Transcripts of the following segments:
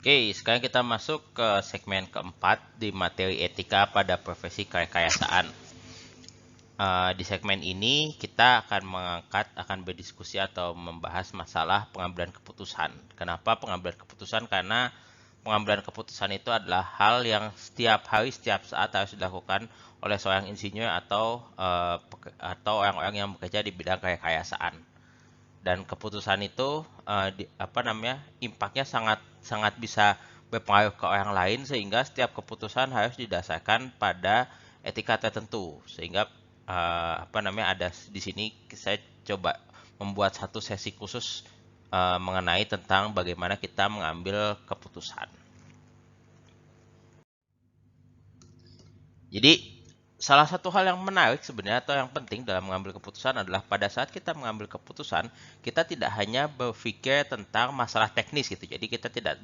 Oke, sekarang kita masuk ke segmen keempat di materi etika pada profesi kerekayasaan. Di segmen ini kita akan berdiskusi atau membahas masalah pengambilan keputusan. Kenapa pengambilan keputusan? Karena pengambilan keputusan itu adalah hal yang setiap hari, setiap saat harus dilakukan oleh seorang insinyur atau orang-orang yang bekerja di bidang kerekayasaan. Dan keputusan itu impaknya sangat sangat bisa berpengaruh ke orang lain, sehingga setiap keputusan harus didasarkan pada etika tertentu. Sehingga ada di sini saya coba membuat satu sesi khusus mengenai tentang bagaimana kita mengambil keputusan. Jadi salah satu hal yang menarik sebenarnya atau yang penting dalam mengambil keputusan adalah pada saat kita mengambil keputusan, kita tidak hanya berpikir tentang masalah teknis gitu. Jadi kita tidak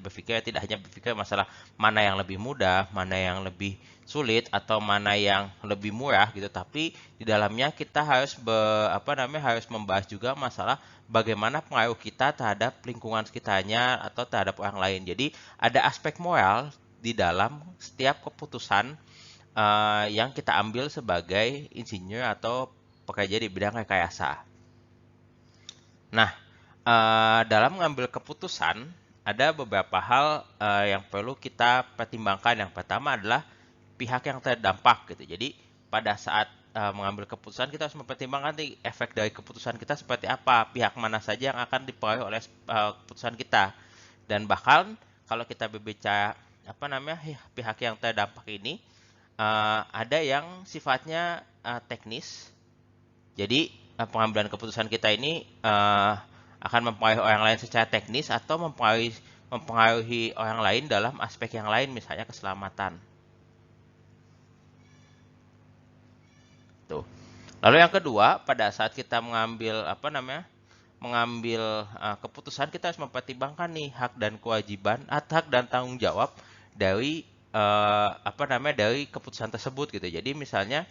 hanya berpikir masalah mana yang lebih mudah, mana yang lebih sulit atau mana yang lebih murah gitu, tapi di dalamnya kita harus membahas juga masalah bagaimana pengaruh kita terhadap lingkungan sekitarnya atau terhadap orang lain. Jadi ada aspek moral di dalam setiap keputusan yang kita ambil sebagai insinyur atau pekerja di bidang rekayasa. Nah, dalam mengambil keputusan ada beberapa hal yang perlu kita pertimbangkan. Yang pertama adalah pihak yang terdampak gitu. Jadi pada saat mengambil keputusan kita harus mempertimbangkan nih, efek dari keputusan kita seperti apa, pihak mana saja yang akan dipengaruhi oleh keputusan kita. Dan bahkan kalau kita berbicara pihak yang terdampak ini, ada yang sifatnya teknis. Jadi pengambilan keputusan kita ini akan mempengaruhi orang lain secara teknis atau mempengaruhi orang lain dalam aspek yang lain, misalnya keselamatan. Tuh. Lalu yang kedua, pada saat kita mengambil keputusan, kita harus mempertimbangkan nih hak dan kewajiban, hak dan tanggung jawab dari dari keputusan tersebut gitu. Jadi misalnya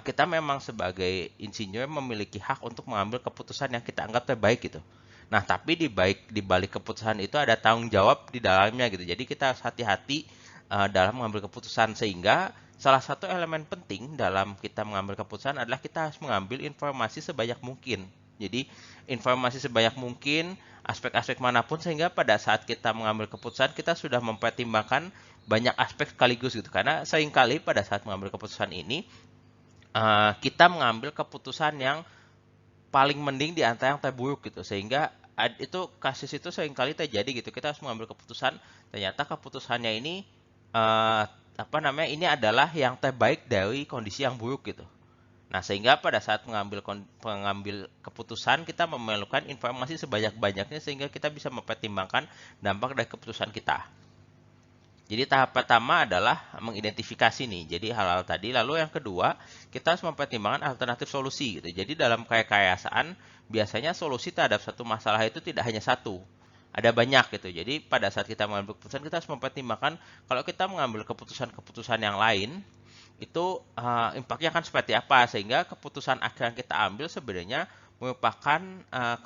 kita memang sebagai insinyur memiliki hak untuk mengambil keputusan yang kita anggap terbaik gitu. Nah, tapi di balik keputusan itu ada tanggung jawab di dalamnya gitu. Jadi kita harus hati-hati dalam mengambil keputusan, sehingga salah satu elemen penting dalam kita mengambil keputusan adalah kita harus mengambil informasi sebanyak mungkin. Jadi informasi sebanyak mungkin, aspek-aspek manapun, sehingga pada saat kita mengambil keputusan kita sudah mempertimbangkan banyak aspek sekaligus gitu. Karena seringkali pada saat mengambil keputusan ini kita mengambil keputusan yang paling mending di antara yang terburuk gitu, sehingga kasus itu seringkali terjadi gitu. Kita harus mengambil keputusan, ternyata keputusannya ini ini adalah yang terbaik dari kondisi yang buruk gitu. Nah, sehingga pada saat mengambil keputusan kita memerlukan informasi sebanyak-banyaknya sehingga kita bisa mempertimbangkan dampak dari keputusan kita. Jadi tahap pertama adalah mengidentifikasi nih. Jadi hal-hal tadi. Lalu yang kedua, kita harus mempertimbangkan alternatif solusi gitu. Jadi dalam kerekayasaan biasanya solusi terhadap satu masalah itu tidak hanya satu. Ada banyak gitu. Jadi pada saat kita mengambil keputusan kita harus mempertimbangkan kalau kita mengambil keputusan-keputusan yang lain itu impaknya akan seperti apa, sehingga keputusan akhir yang kita ambil sebenarnya merupakan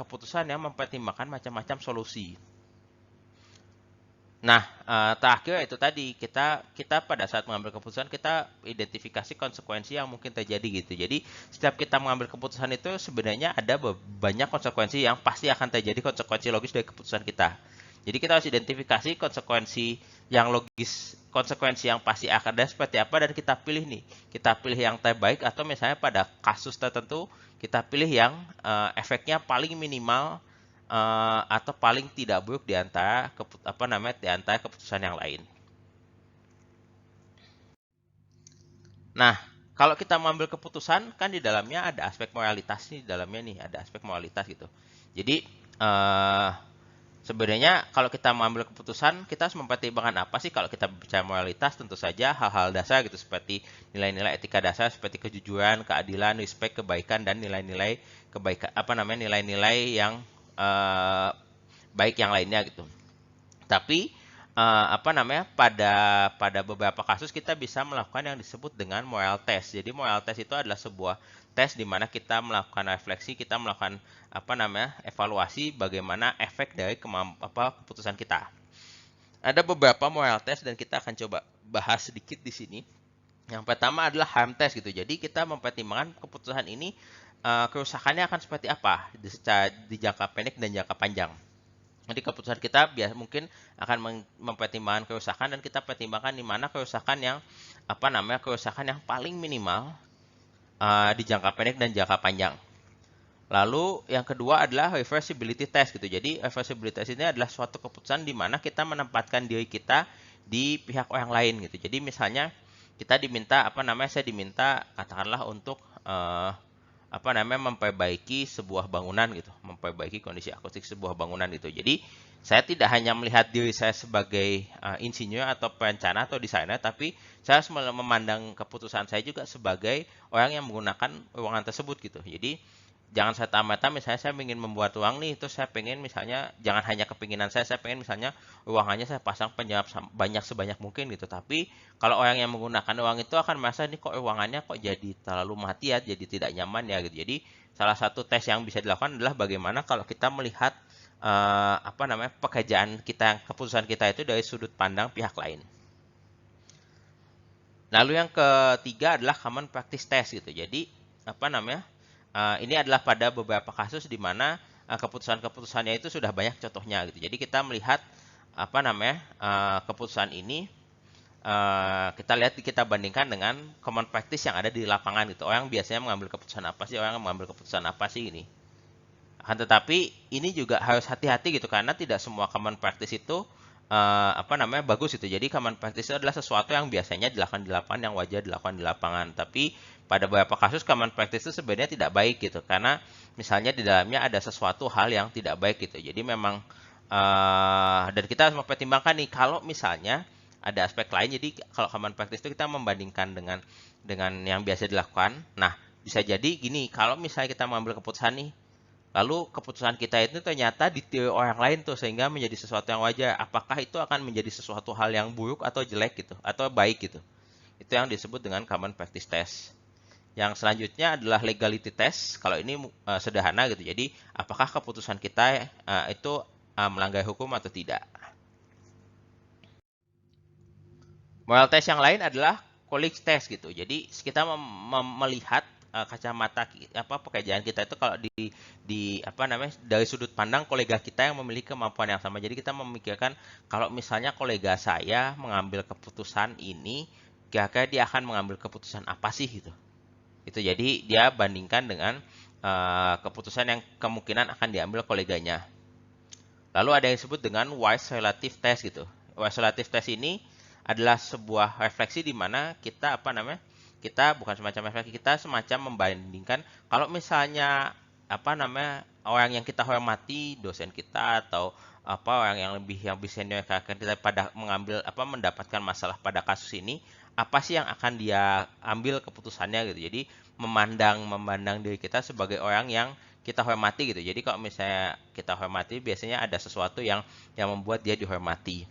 keputusan yang mempertimbangkan macam-macam solusi. Nah, terakhir itu tadi kita pada saat mengambil keputusan kita identifikasi konsekuensi yang mungkin terjadi gitu. Jadi setiap kita mengambil keputusan itu sebenarnya ada banyak konsekuensi yang pasti akan terjadi, konsekuensi logis dari keputusan kita. Jadi kita harus identifikasi konsekuensi yang logis, konsekuensi yang pasti akan ada seperti apa, dan kita pilih nih. Kita pilih yang terbaik, atau misalnya pada kasus tertentu kita pilih yang efeknya paling minimal atau paling tidak buruk di antara keputusan yang lain. Nah, kalau kita mengambil keputusan kan di dalamnya ada aspek moralitas nih, di dalamnya nih ada aspek moralitas gitu. Jadi sebenarnya kalau kita mengambil keputusan kita harus mempertimbangkan apa sih. Kalau kita bicara moralitas, tentu saja hal-hal dasar gitu, seperti nilai-nilai etika dasar seperti kejujuran, keadilan, respek, kebaikan, dan nilai-nilai kebaikan nilai-nilai yang baik yang lainnya gitu. Tapi pada beberapa kasus kita bisa melakukan yang disebut dengan moral test. Jadi moral test itu adalah sebuah tes di mana kita melakukan refleksi, kita melakukan evaluasi bagaimana efek dari keputusan kita. Ada beberapa moral test dan kita akan coba bahas sedikit di sini. Yang pertama adalah harm test gitu. Jadi kita mempertimbangkan keputusan ini kerusakannya akan seperti apa di jangka pendek dan jangka panjang. Jadi keputusan kita mungkin akan mempertimbangkan kerusakan dan kita pertimbangkan di mana kerusakan yang kerusakan yang paling minimal di jangka pendek dan jangka panjang. Lalu yang kedua adalah reversibility test gitu. Jadi reversibility test ini adalah suatu keputusan di mana kita menempatkan diri kita di pihak orang lain gitu. Jadi misalnya kita diminta saya diminta katakanlah untuk memperbaiki sebuah bangunan gitu, memperbaiki kondisi akustik sebuah bangunan gitu. Jadi saya tidak hanya melihat diri saya sebagai insinyur atau perencana atau desainer, tapi saya harus memandang keputusan saya juga sebagai orang yang menggunakan ruangan tersebut gitu. Jadi jangan saya tamat misalnya saya ingin membuat ruang nih, itu saya pengen misalnya jangan hanya kepinginan saya pengen misalnya ruangannya saya pasang penyerap sebanyak mungkin gitu. Tapi kalau orang yang menggunakan ruang itu akan merasa nih kok ruangannya kok jadi terlalu mati ya, jadi tidak nyaman ya gitu. Jadi salah satu tes yang bisa dilakukan adalah bagaimana kalau kita melihat pekerjaan kita, keputusan kita itu dari sudut pandang pihak lain. Lalu yang ketiga adalah common practice test gitu. Jadi ini adalah pada beberapa kasus di mana keputusan-keputusannya itu sudah banyak contohnya gitu. Jadi kita melihat keputusan ini kita bandingkan dengan common practice yang ada di lapangan gitu. Orang biasanya mengambil keputusan apa sih? Orang mengambil keputusan apa sih ini? Akan tetapi ini juga harus hati-hati gitu karena tidak semua common practice itu bagus gitu. Jadi common practice itu adalah sesuatu yang biasanya dilakukan di lapangan, yang wajar dilakukan di lapangan. Tapi pada beberapa kasus common practice itu sebenarnya tidak baik gitu karena misalnya di dalamnya ada sesuatu hal yang tidak baik gitu. Jadi memang dan kita harus mempertimbangkan nih kalau misalnya ada aspek lain. Jadi kalau common practice itu kita membandingkan dengan yang biasa dilakukan. Nah, bisa jadi gini, kalau misalnya kita mengambil keputusan nih, lalu keputusan kita itu ternyata ditiru orang lain tuh sehingga menjadi sesuatu yang wajar. Apakah itu akan menjadi sesuatu hal yang buruk atau jelek gitu atau baik gitu? Itu yang disebut dengan common practice test. Yang selanjutnya adalah legality test. Kalau ini sederhana gitu. Jadi apakah keputusan kita itu melanggar hukum atau tidak? Moral test yang lain adalah colleague test gitu. Jadi kita melihat kacamata pekerjaan kita itu kalau dari sudut pandang kolega kita yang memiliki kemampuan yang sama. Jadi kita memikirkan kalau misalnya kolega saya mengambil keputusan ini, kira-kira dia akan mengambil keputusan apa sih gitu. Itu jadi dia bandingkan dengan keputusan yang kemungkinan akan diambil koleganya. Lalu ada yang disebut dengan wise relative test gitu. Wise relative test ini adalah sebuah refleksi di mana kita kita bukan semacam refleksi, kita semacam membandingkan kalau misalnya orang yang kita hormati, dosen kita atau orang yang lebih senior kita pada mendapatkan masalah pada kasus ini, apa sih yang akan dia ambil keputusannya gitu. Jadi memandang diri kita sebagai orang yang kita hormati gitu. Jadi kalau misalnya kita hormati, biasanya ada sesuatu yang membuat dia dihormati.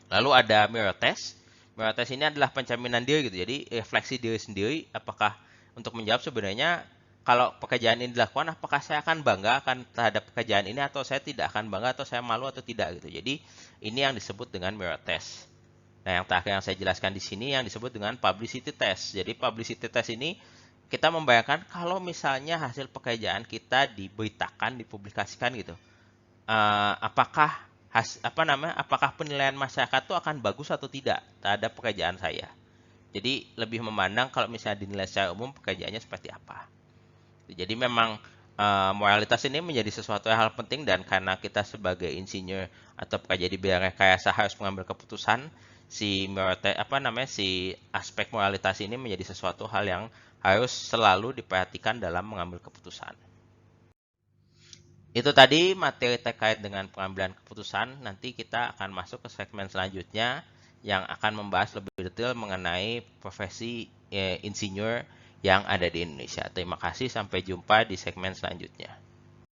Lalu ada mirror test. Mirror test ini adalah pencerminan diri gitu. Jadi refleksi diri sendiri, apakah untuk menjawab sebenarnya kalau pekerjaan ini dilakukan, apakah saya akan bangga terhadap pekerjaan ini atau saya tidak akan bangga atau saya malu atau tidak gitu. Jadi ini yang disebut dengan mirror test. Nah, yang terakhir yang saya jelaskan di sini yang disebut dengan publicity test. Jadi publicity test ini kita membayangkan kalau misalnya hasil pekerjaan kita diberitakan, dipublikasikan gitu. Apakah penilaian masyarakat itu akan bagus atau tidak terhadap pekerjaan saya. Jadi lebih memandang kalau misalnya dinilai secara umum pekerjaannya seperti apa. Jadi memang moralitas ini menjadi sesuatu yang hal penting, dan karena kita sebagai insinyur atau pekerja di bidang rekayasa harus mengambil keputusan, si aspek moralitas ini menjadi sesuatu hal yang harus selalu diperhatikan dalam mengambil keputusan. Itu tadi materi terkait dengan pengambilan keputusan. Nanti kita akan masuk ke segmen selanjutnya yang akan membahas lebih detail mengenai profesi insinyur yang ada di Indonesia. Terima kasih, sampai jumpa di segmen selanjutnya.